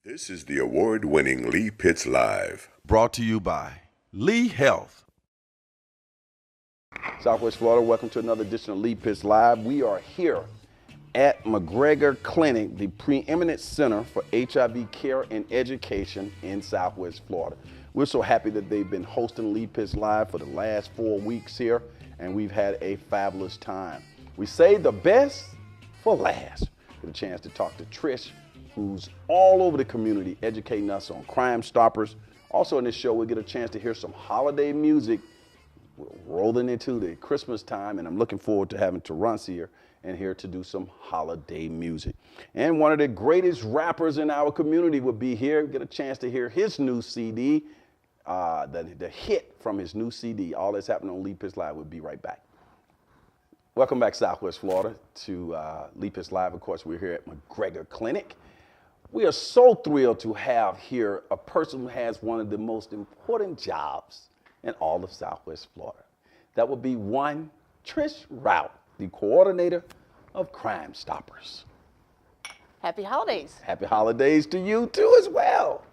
This is the award-winning Lee Pitts Live. Brought to you by Lee Health. Southwest Florida, welcome to another edition of Lee Pitts Live. We are here at McGregor Clinic, the preeminent center for HIV care and education in Southwest Florida. We're so happy that they've been hosting Lee Pitts Live for the last 4 weeks here, and we've had a fabulous time. We saved the best for last. Get a chance to talk to Trish, who's all over the community educating us on Crime Stoppers. Also in this show, we get a chance to hear some holiday music. We're rolling into the Christmas time, and I'm looking forward to having Terrence here to do some holiday music. And one of the greatest rappers in our community will be here. Get a chance to hear his new CD, the hit from his new CD. All that's happening on Lee Pitts Live. We'll be right back. Welcome back, Southwest Florida, to Lee Pitts Live. Of course, we're here at McGregor Clinic. We are so thrilled to have here a person who has one of the most important jobs in all of Southwest Florida. That would be one Trish Routte, the coordinator of Crime Stoppers. Happy holidays. Happy holidays to you too as well.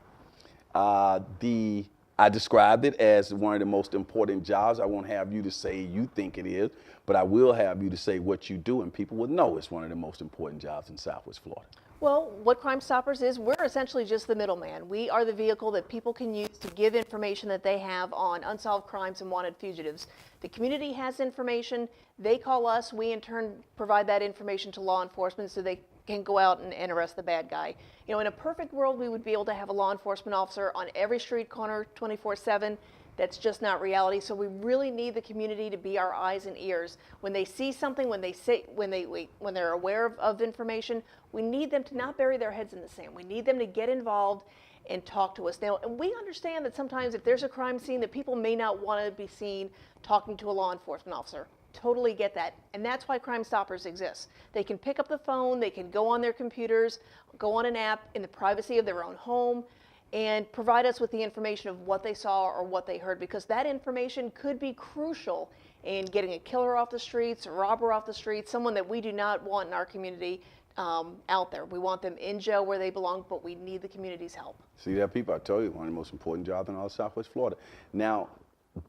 I described it as one of the most important jobs. I won't have you to say you think it is, but I will have you to say what you do, and people will know it's one of the most important jobs in Southwest Florida. Well, what Crime Stoppers is, we're essentially just the middleman. We are the vehicle that people can use to give information that they have on unsolved crimes and wanted fugitives. The community has information, they call us, we in turn provide that information to law enforcement so they can go out and arrest the bad guy. You know, in a perfect world, we would be able to have a law enforcement officer on every street corner 24/7. That's just not reality. So we really need the community to be our eyes and ears. When they see something, when they're aware of information, we need them to not bury their heads in the sand. We need them to get involved and talk to us. Now, and we understand that sometimes if there's a crime scene, that people may not want to be seen talking to a law enforcement officer. Totally get that. And that's why Crime Stoppers exists. They can pick up the phone, they can go on their computers, go on an app in the privacy of their own home, and provide us with the information of what they saw or what they heard, because that information could be crucial in getting a killer off the streets, a robber off the streets, someone that we do not want in our community out there. We want them in jail where they belong, but we need the community's help. See that, people? I told you, one of the most important jobs in all of Southwest Florida. Now,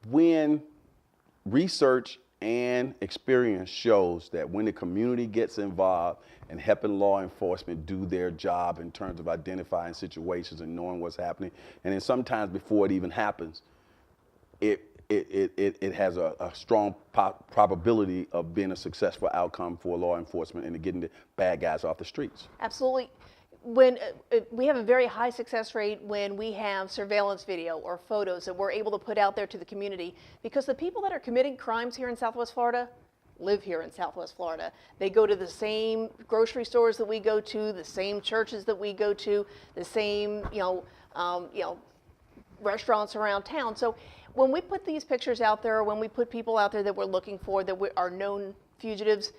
when research and experience shows that when the community gets involved in helping law enforcement do their job in terms of identifying situations and knowing what's happening, and then sometimes before it even happens, it has a strong probability of being a successful outcome for law enforcement and getting the bad guys off the streets. Absolutely. When we have a very high success rate when we have surveillance video or photos that we're able to put out there to the community, because the people that are committing crimes here in Southwest Florida live here in Southwest Florida. They go to the same grocery stores that we go to, the same churches that we go to, the same restaurants around town. So when we put these pictures out there, when we put people out there that we're looking for, that are known fugitives,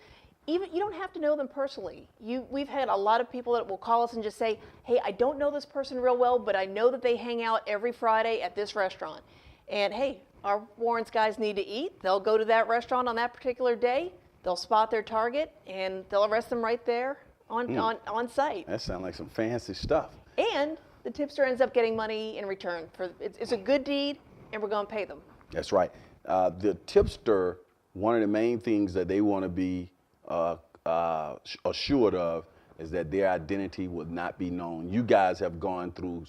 even you don't have to know them personally. We've had a lot of people that will call us and just say, hey, I don't know this person real well, but I know that they hang out every Friday at this restaurant. And hey, our warrants guys need to eat. They'll go to that restaurant on that particular day. They'll spot their target and they'll arrest them right there on site. That sounds like some fancy stuff. And the tipster ends up getting money in return. It's a good deed, and we're going to pay them. That's right. The tipster, one of the main things that they want to be assured of is that their identity will not be known. You guys have gone through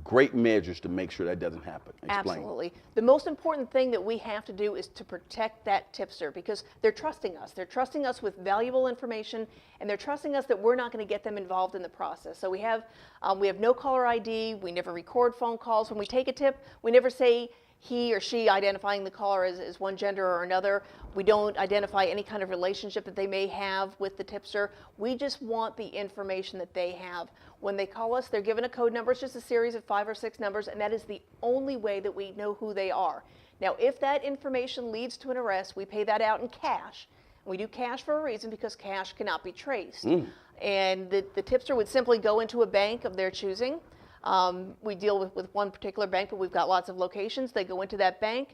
great measures to make sure that doesn't happen. Explain. Absolutely. The most important thing that we have to do is to protect that tipster, because they're trusting us. They're trusting us with valuable information, and they're trusting us that we're not going to get them involved in the process. So we have no caller ID. We never record phone calls. When we take a tip, we never say he or she, identifying the caller as one gender or another. We don't identify any kind of relationship that they may have with the tipster. We just want the information that they have. When they call us, they're given a code number. It's just a series of 5 or 6 numbers, and that is the only way that we know who they are. Now, if that information leads to an arrest, we pay that out in cash. We do cash for a reason, because cash cannot be traced. And the tipster would simply go into a bank of their choosing. We deal with one particular bank, but we've got lots of locations. They go into that bank,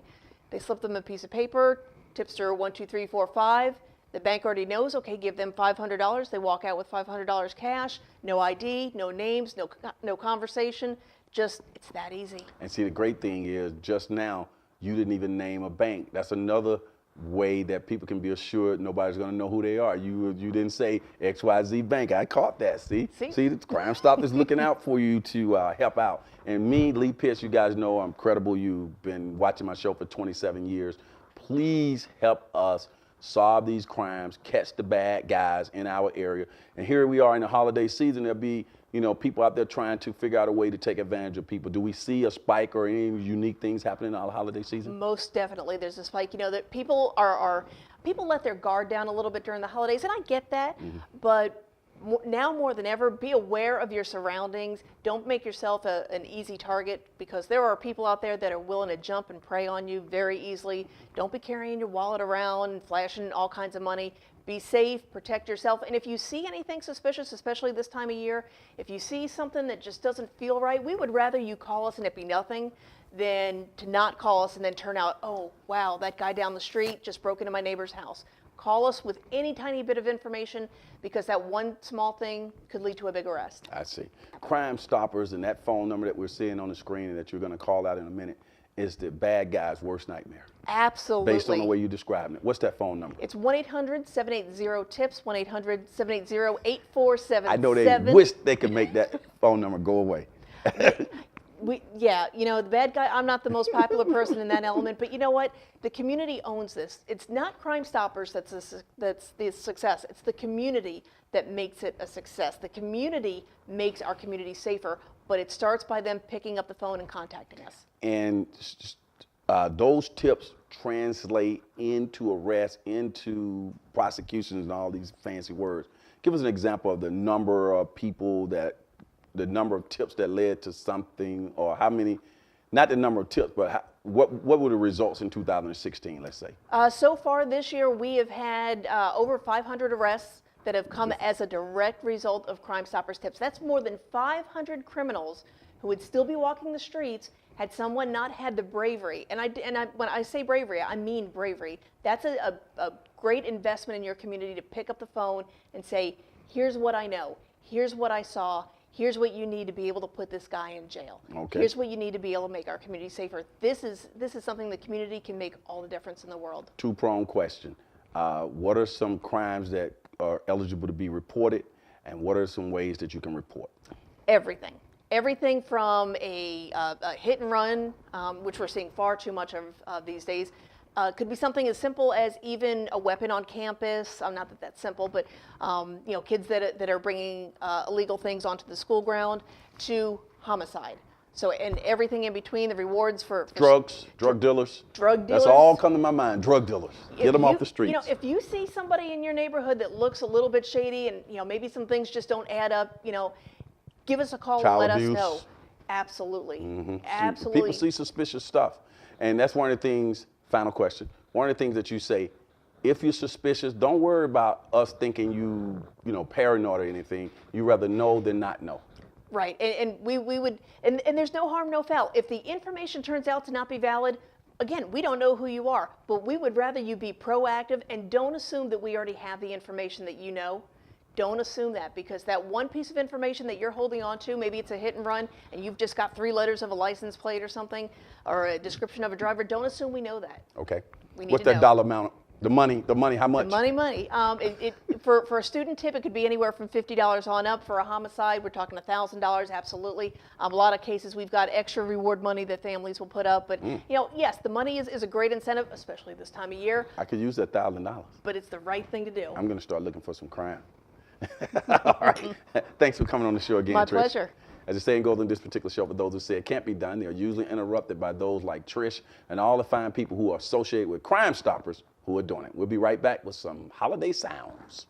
they slip them a piece of paper, tipster 12345. The bank already knows, okay, give them $500. They walk out with $500 cash, no ID, no names, no conversation. Just, it's that easy. And see, the great thing is just now, you didn't even name a bank. That's another way that people can be assured nobody's going to know who they are. You didn't say XYZ Bank. I caught that. See, the Crime Stop is looking out for you to help out. And me, Lee Pitts, you guys know I'm credible. You've been watching my show for 27 years. Please help us solve these crimes, catch the bad guys in our area. And here we are in the holiday season. There'll be, people out there trying to figure out a way to take advantage of people. Do we see a spike or any unique things happening in our holiday season? Most definitely there's a spike. That people people let their guard down a little bit during the holidays, and I get that, but now more than ever, be aware of your surroundings. Don't make yourself an easy target, because there are people out there that are willing to jump and prey on you very easily. Don't be carrying your wallet around and flashing all kinds of money. Be safe, protect yourself, and if you see anything suspicious, especially this time of year, if you see something that just doesn't feel right, we would rather you call us and it be nothing than to not call us and then turn out, oh, wow, that guy down the street just broke into my neighbor's house. Call us with any tiny bit of information, because that one small thing could lead to a big arrest. I see. Crime Stoppers, and that phone number that we're seeing on the screen and that you're going to call out in a minute, is the bad guy's worst nightmare. Absolutely. Based on the way you're describing it. What's that phone number? It's 1-800-780-TIPS, 1-800-780-8477. I know they wish they could make that phone number go away. The bad guy, I'm not the most popular person in that element, but you know what? The community owns this. It's not Crime Stoppers that's the success. It's the community that makes it a success. The community makes our community safer, but it starts by them picking up the phone and contacting us. And those tips translate into arrests, into prosecutions, and all these fancy words. Give us an example of the number of tips that led to something, or how many, not the number of tips, but what were the results in 2016, let's say? So far this year, we have had over 500 arrests that have come as a direct result of Crime Stoppers tips. That's more than 500 criminals who would still be walking the streets had someone not had the bravery. And when I say bravery, I mean bravery. That's a great investment in your community, to pick up the phone and say, here's what I know, here's what I saw, here's what you need to be able to put this guy in jail. Okay. Here's what you need to be able to make our community safer. This is something the community can make all the difference in the world. Two-pronged question. What are some crimes that are eligible to be reported, and what are some ways that you can report? Everything. Everything from a hit and run, which we're seeing far too much of these days. Could be something as simple as even a weapon on campus. Not that that's simple, but kids that are bringing illegal things onto the school ground, to homicide. So, and everything in between, the rewards for drugs, drug dealers. Drug dealers. That's all come to my mind. Drug dealers. Get them off the streets. If you see somebody in your neighborhood that looks a little bit shady, and maybe some things just don't add up, give us a call and let us know. Absolutely. Mm-hmm. Absolutely. People see suspicious stuff, and that's one of the things. Final question. One of the things that you say, if you're suspicious, don't worry about us thinking you paranoid or anything. You rather know than not know. Right, and we would, and there's no harm, no foul. If the information turns out to not be valid, again, we don't know who you are, but we would rather you be proactive, and don't assume that we already have the information that you know. Don't assume that, because that one piece of information that you're holding on to, maybe it's a hit and run, and you've just got 3 letters of a license plate or something, or a description of a driver. Don't assume we know that. Okay. We need What's to that know. dollar amount? The money, how much? The money. For a student tip, it could be anywhere from $50 on up. For a homicide, we're talking $1,000, absolutely. A lot of cases, we've got extra reward money that families will put up. But, yes, the money is a great incentive, especially this time of year. I could use that $1,000. But it's the right thing to do. I'm going to start looking for some crime. All right. Thanks for coming on the show again, My Trish. pleasure. As the saying goes in this particular show, for those who say it can't be done, they are usually interrupted by those like Trish and all the fine people who are associated with Crime Stoppers who are doing it. We'll be right back with some holiday sounds.